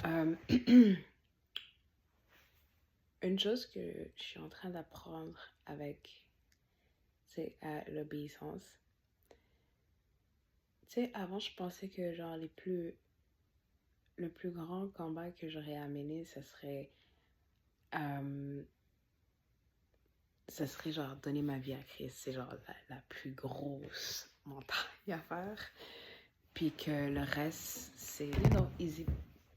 Euh, une chose que je suis en train d'apprendre avec, c'est l'obéissance. Tu sais, avant, je pensais que genre le plus grand combat que j'aurais à mener, euh, ça serait genre donner ma vie à Christ. C'est genre la plus grosse montagne à faire. Puis que le reste, c'est, easy,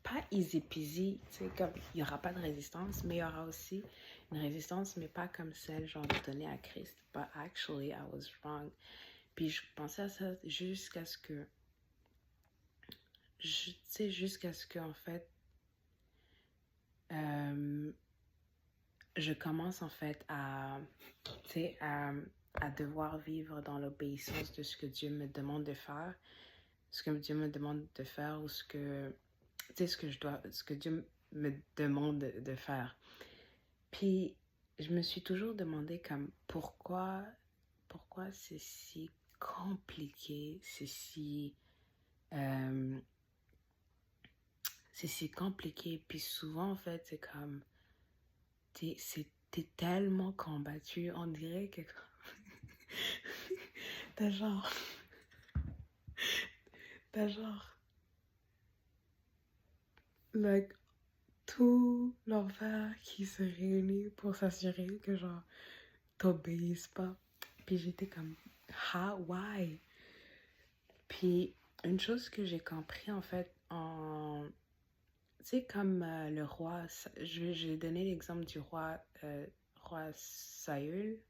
pas easy peasy, tu sais, comme il n'y aura pas de résistance, mais il y aura aussi une résistance, mais pas comme celle, genre, de donner à Christ. But actually, I was wrong. Puis je pensais à ça jusqu'à ce que, tu sais, jusqu'à ce que, en fait, euh, je commence, en fait, tu sais, à devoir vivre dans l'obéissance de ce que Dieu me demande de faire, ce que Dieu me demande de faire ou tu sais, ce que Dieu me demande de faire. Puis, je me suis toujours demandé comme pourquoi c'est si compliqué, euh, c'est si compliqué. Puis souvent, en fait, c'est comme, t'es tellement combattu, on dirait que t'as genre, t'as genre, like, tout l'enfer qui se réunit pour s'assurer que genre t'obéisses pas. Puis j'étais comme, how, why? Puis une chose que j'ai compris en fait tu sais comme le roi, j'ai donné l'exemple du roi Saül.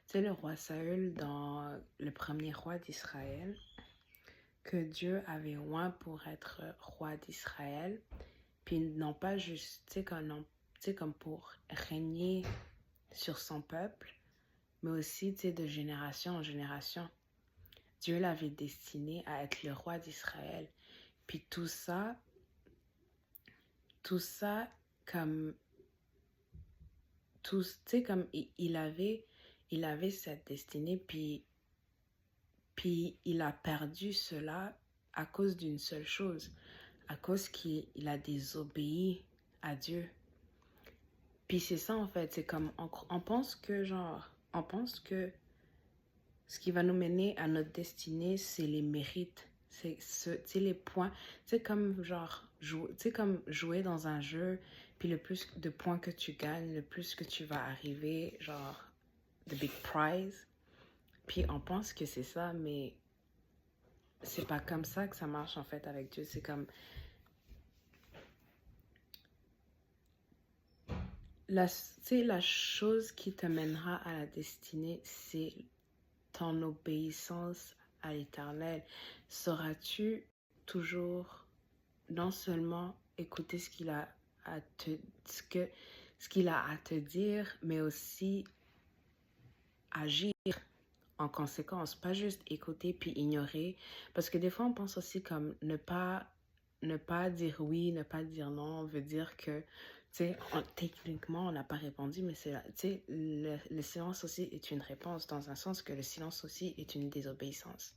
Tu sais le roi Saül dans le premier roi d'Israël que Dieu avait oint pour être roi d'Israël. Puis non pas juste, tu sais, comme pour régner sur son peuple, mais aussi, tu sais, de génération en génération. Dieu l'avait destiné à être le roi d'Israël. Puis tout ça, comme, tu sais, comme il avait cette destinée, puis il a perdu cela à cause d'une seule chose, à cause qu'il a désobéi à Dieu. Puis c'est ça en fait, c'est comme on pense que on pense que ce qui va nous mener à notre destinée, c'est les mérites, c'est les points, c'est comme comme jouer dans un jeu, puis le plus de points que tu gagnes, le plus que tu vas arriver, genre the big prize. Puis on pense que c'est ça, mais c'est pas comme ça que ça marche en fait avec Dieu. C'est comme la chose qui te mènera à la destinée, c'est ton obéissance à l'Éternel. Sauras-tu toujours non seulement écouter ce qu'il a à te dire, mais aussi agir en conséquence, pas juste écouter puis ignorer, parce que des fois on pense aussi comme ne pas dire oui, ne pas dire non, veut dire que tu sais, techniquement, on n'a pas répondu, mais tu sais, le silence aussi est une réponse, dans un sens que le silence aussi est une désobéissance.